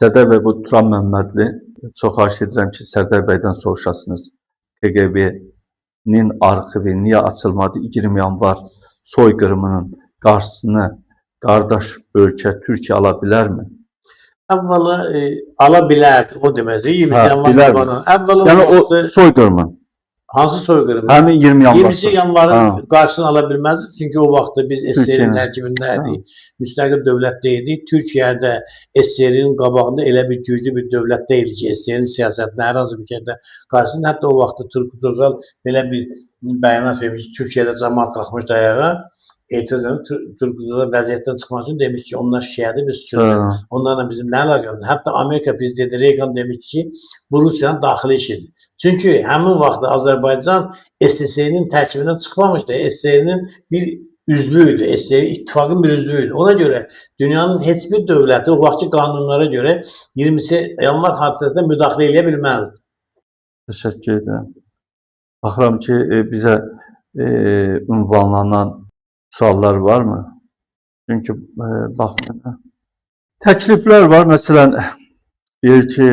Sərdar bəy, bu Turan Məmmədli, çox xahiş edirəm ki, Sərdar bəydən soruşasınız. KQB-nin arxivi niyə açılmadı? 20 yanvar soyqırımının qarşısını qardaş ölkə Türkiyə ala bilərmi? Əvvəla ala bilərdi, o deməkdir. 20 yanvar bilərmi? Əvvəla Yəni o soyqırımın. Hansı soyqırımı? Həmin 20 yanvar. 20 yanvarın qarşısını ala bilməzdi. Çünki o vaxtda biz SSR-in tərkibində idik. Müstəqil dövlət deyildik. Türkiyədə SSR-in qabağında elə bir güclü bir dövlət deyildi ki, SSR-in siyasətinə hər hansı bir kəndə qarşısında. Hətta o vaxtda Turgut Özal belə bir bəyanat vermiş ki, Türkiyədə cəmaət qalxmış ayağa. Etiraz edən Turgut Özal vəziyyətdən çıxmaq üçün demiş ki, onlar şiədir, biz sünnidir. Onlarla bizim nə əlaqəmizdir? Hətta Amerika prezidenti Reagan demiş ki, bu Rusiyanın daxili işidir. Çünki həmin vaxtda Azərbaycan SSR-nin tərkibindən çıxmamışdı. SSR-nin bir üzvü idi. SSR ittifaqın bir üzvü idi. Ona görə dünyanın heç bir dövləti o vaxtki qanunlara görə 20 yanvar hadisəsində müdaxilə edə bilməzdi. Təşəkkür edirəm. Baxıram ki, bizə ünvanlanan suallar varmı? Çünki baxmayın. Təkliflər var. Məsələn, deyir ki,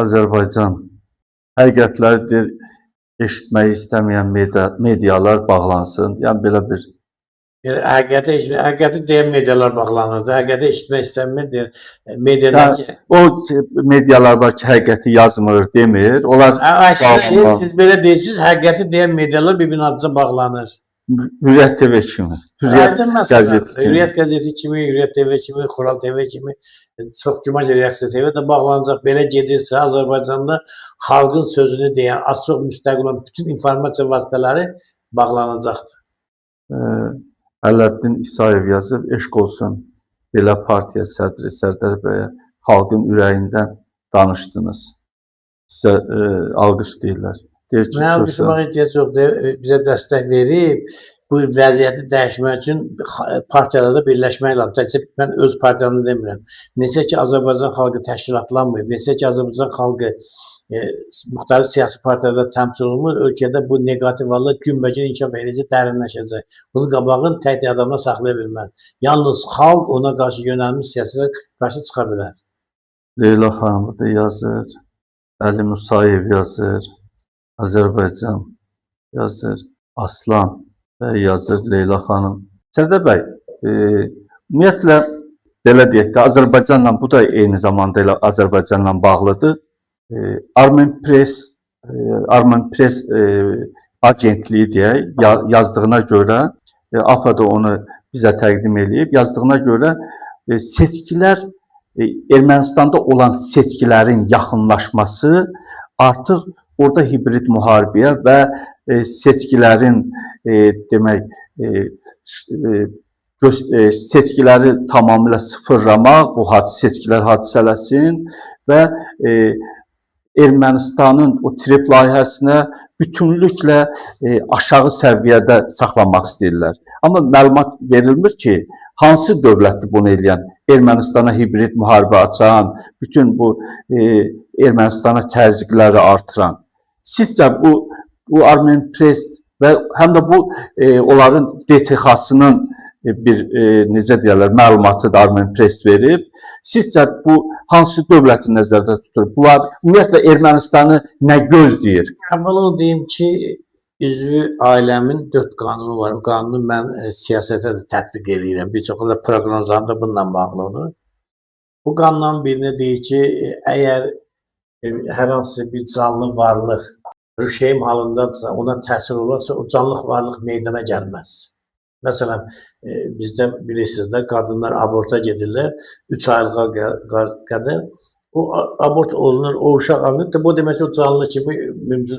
Azərbaycan həqiqətləri eşitməyi istəməyən medialar bağlansın. Yəni, belə bir... Həqiqəti deyən medialar bağlanırdı. Həqiqəti eşitmək istəmir. Medialar... O medialar var ki, həqiqəti yazmır, demir. Onlar... Siz belə deyirsiniz, həqiqəti deyən medialar bir-birinin adına bağlanır. Hürriyyət TV kimi, Hürriyyət qəzeti kimi. Hürriyyət qəzeti kimi, Hürriyyət TV kimi, Xural TV kimi, çox güman Reaksiya TV də bağlanacaq. Belə gedirsə, Azərbaycanda xalqın sözünü deyən, açıq, müstəqil olan bütün informasiya vasitələri bağlanacaqdır. Ələddin İsayev yazıb, eşq olsun belə partiya sədri Sərdar bəyə xalqın ürəyindən danışdınız. Sizə alqışlayırlar. Mən alqışlamaq ehtiyac yoxdur, bizə dəstək verib, bu vəziyyəti dəyişmək üçün partiyalarda birləşmək lazım. Təkcə mən öz partiyamı demirəm. Neçə ki, Azərbaycan xalqı təşkilatlanmayıb, neçə ki, Azərbaycan xalqı müxtəlif siyasi partiyalarda təmsil olunmur, ölkədə bu negativ hallar günbəgün inkişaf edəcək, dərinləşəcək. Bunu qabağın tək adamla saxlaya bilməz. Yalnız xalq ona qarşı yönəlmiş siyasətə qarşı çıxa bilər. Leyla xanım da yazır, Əli Musayev yazır, Azərbaycan yazır, Aslan bəy yazır, Leyla xanım. Sərdar bəy, ümumiyyətlə, belə deyək də, Azərbaycanla, bu da eyni zamanda elə Azərbaycanla bağlıdır. Armen Press agentliyi deyək, yazdığına görə, APA da onu bizə təqdim edib, yazdığına görə seçkilər, Ermənistanda olan seçkilərin yaxınlaşması artıq orada hibrid müharibəyə və seçkilərin demək, seçkiləri tamamilə sıfırlamaq, bu seçkilər hadisələsin və Ermənistanın o trip layihəsinə bütünlüklə aşağı səviyyədə saxlamaq istəyirlər. Amma məlumat verilmir ki, hansı dövlətdir bunu eləyən? Ermənistana hibrid müharibə açan, bütün bu Ermənistana təzyiqləri artıran. Sizcə bu Armen Press və həm də bu onların DTX-sının bir, necə deyərlər, məlumatı da Armen Press verib. Sizcə bu hansı dövləti nəzərdə tutur? Bunlar ümumiyyətlə Ermənistanı nə gözləyir? Əvvəla o deyim ki, üzvü ailəmin 4 qanunu var. O qanunu mən siyasətə də tətbiq edirəm. Bir çox proqnozlarım da bununla bağlı olur. Bu qanunların birinə deyir ki, əgər hər hansı bir canlı varlıq rüşeym halındadırsa, ona təsir olarsa, o canlı varlıq meydana gəlməz. Məsələn, bizdə bilirsiniz də, qadınlar aborta gedirlər, 3 aylığa qədər. O abort olunur, o uşaq alınır. Bu demək ki, o canlı kimi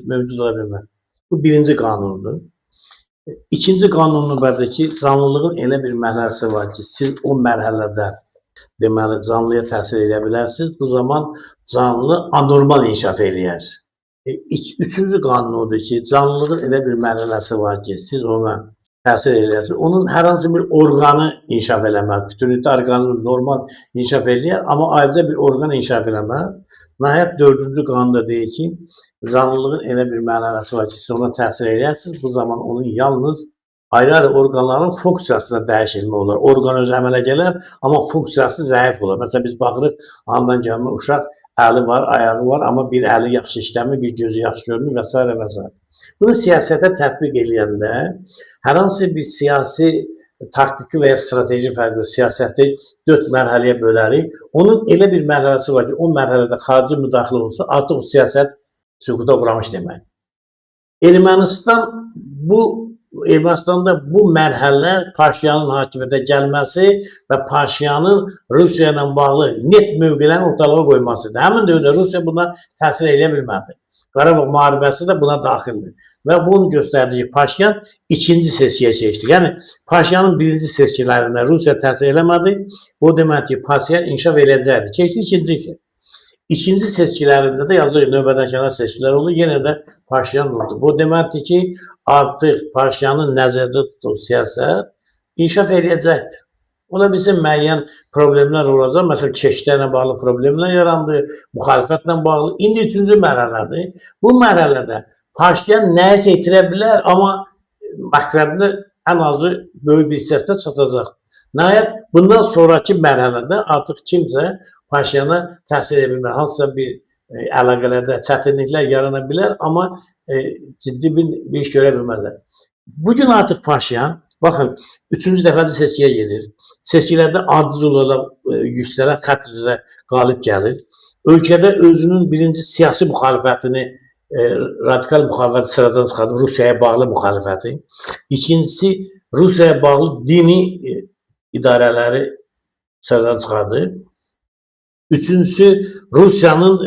mövcud ola bilməz. Bu birinci qanundur. İkinci qanunun bədə ki, canlılığın elə bir mərhələsi var ki, siz o mərhələdə deməli, canlıya təsir edə bilərsiniz. Bu zaman canlı anormal inkişaf eləyər. Üçüncü qanun odur ki, canlılığın elə bir mərhələsi var ki, siz ona təsir edərsiniz. Onun hər hansı bir orqanı inkişaf eləməz. Bütünlükdə orqanı normal inkişaf eləyər, amma ayrıca bir orqan inkişaf eləməz. Nəhayət 4-cü qanunda deyir ki, canlılığın elə bir mərhələsi var ki, siz ona təsir edərsiniz. Bu zaman onun yalnız ayrı-ayrı orqanların funksiyasında dəyişilmə olur. Orqan öz əmələ gələr, amma funksiyası zəif olur. Məsələn, biz baxırıq, andan gəlmə uşaq əli var, ayağı var, amma bir əli yaxşı işləmir, bir gözü yaxşı görmür və s. və s. Bunu siyasətə tətbiq edəndə hər hansı bir siyasi taktiki və ya strateji fərqli siyasəti 4 mərhələyə bölərik. Onun elə bir mərhələsi var ki, o mərhələdə xarici müdaxilə olsa, artıq o siyasət süquta uğramış deməkdir. Ermənistanda bu mərhələlər Paşinyanın hakimiyyətə gəlməsi və Paşinyanın Rusiya ilə bağlı net mövqelərini ortalığa qoymasıdır. Həmin dövrdə Rusiya buna təsir edə bilmədi. Qarabağ müharibəsi də buna daxildir. Və bunu göstərdiyi Paşinyan ikinci seçkiyə keçdi. Yəni, Paşinyanın birinci seçkilərində Rusiya təsir eləmədi. O demək ki, Paşinyan inkişaf edəcəkdir. Keçdi ikinci işə. İkinci seçkilərində də yazıq növbədənkənar seçkilər oldu. Yenə də Paşinyan oldu. Bu deməkdir ki, artıq Paşinyanın nəzərdə tutduğu siyasət inkişaf edəcəkdir. Ona bizim müəyyən problemlər olacaq. Məsələn, keçidlərlə bağlı problemlər yarandı, müxalifətlə bağlı. İndi üçüncü mərhələdir. Bu mərhələdə Paşinyan nəyisə itirə bilər, amma məqsədini ən azı böyük bir hissəsində çatacaq. Nəhayət, bundan sonraki mərhələdə artıq kimsə Paşinyana təsir edə bilmir. Hansısa bir əlaqələrdə çətinliklər yarana bilər, amma ciddi bir iş görə bilməzlər. Bugün artıq Paşinyan, baxın, üçüncü dəfədə seçkiyə gedir. Seçkilərdə aciz olaraq yüksələ, xətt üzrə qalib gəlir. Ölkədə özünün birinci siyasi müxalifətini, radikal müxalifəti sıradan çıxardır, Rusiyaya bağlı müxalifəti. İkincisi, Rusiyaya bağlı dini idarələri sıradan çıxardır. Üçüncüsü, Rusiyanın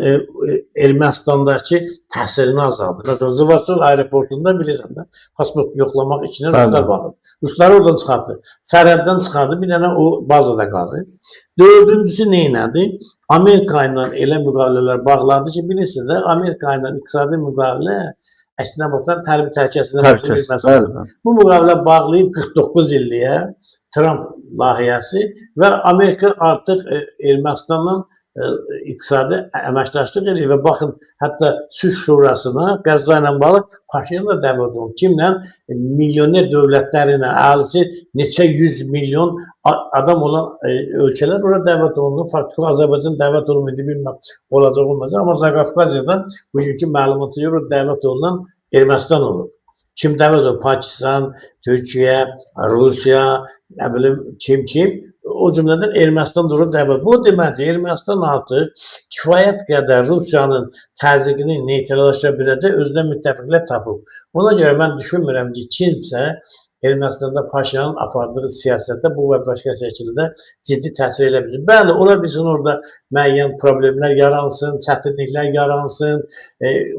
Ermənistandakı təsirini azaldır. Məsələn, Zivasol aeroportunda bilirsən də, pasport yoxlamaq içinə Ruslar baxır. Rusları oradan çıxardır. Sərhəddən çıxardır, bir dənə o bazada qalır. Dördüncüsü neynədir? Amerika ilə elə müqavilələr bağlandı ki, bilirsiniz də, Amerika ilə iqtisadi müqavilə əksinə baxsan, tərbi təhlükəsində bu müqavilə bağlayıb 49 illiyə Trump layihəsi və Amerika artıq Ermənistanla iqtisadi əməkdaşlıq edir və baxın, hətta Sülh Şurasına Qəzza ilə bağlı Paşinyan da dəvət olunur. Kimlə? Milyoner dövlətləri ilə, əhalisi neçə 100 milyon adam olan ölkələr ora dəvət olunur. Faktiki Azərbaycan dəvət olunmaydı, bilməm, olacaq olmayacaq. Amma Zaqafqaziyadan bugünkü məlumatı görə dəvət olunan Ermənistan olur. Kim dəvət olunur? Pakistan, Türkiyə, Rusiya, nə bilim, kim? O cümlədən Ermənistan durur dəvət. Bu deməkdir, Ermənistan artıq kifayət qədər Rusiyanın təzyiqini neytrallaşdıra biləcək, özünə müttəfiqlər tapıb. Ona görə mən düşünmürəm ki, kimsə Ermənistanda Paşinyanın apardığı siyasətdə bu və başqa şəkildə ciddi təsir elə bilsin. Bəli, ola bilsin orada müəyyən problemlər yaransın, çətinliklər yaransın,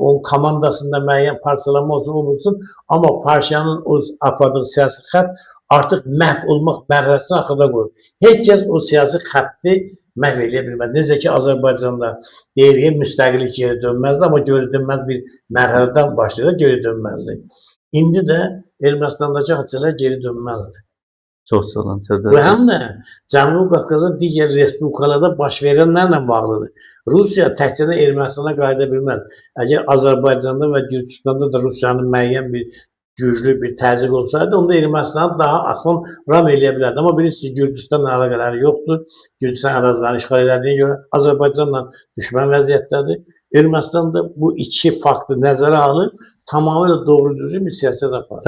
onun komandasında müəyyən parçalanma olsun, amma Paşinyanın o apardığı siyasi xətt artıq məhv olmaq mərhələsini arxada qoyub. Heç kəs o siyasi xətti məhv eləyə bilməz. Necə ki, Azərbaycanda deyilir, müstəqillik geri dönməzdi, amma geri dönməz bir mərhələdən başlayır, geri dönməzdi. İndi də Ermənistandakı hadisələr geri dönməzdir. Çox sağ olun, Sərdar. Bu həm də Cənubi Qafqazda digər respublikalarda baş verənlərlə bağlıdır. Rusiya təkcə Ermənistana qayıda bilməz. Əgər Azərbaycanda və Gürcüstanda da Rusiyanın müəyyən bir güclü bir təzyiq olsaydı, onda Ermənistanı daha asan ram eləyə bilərdi. Amma bilirsiniz, Gürcüstanla əlaqələri yoxdur. Gürcüstan ərazilərini işğal edildiyi görə Azərbaycanla düşmən vəziyyətdədir. Ermənistan da bu iki faktı nəzərə alıb tamamilə doğru düzgün bir siyasət aparır.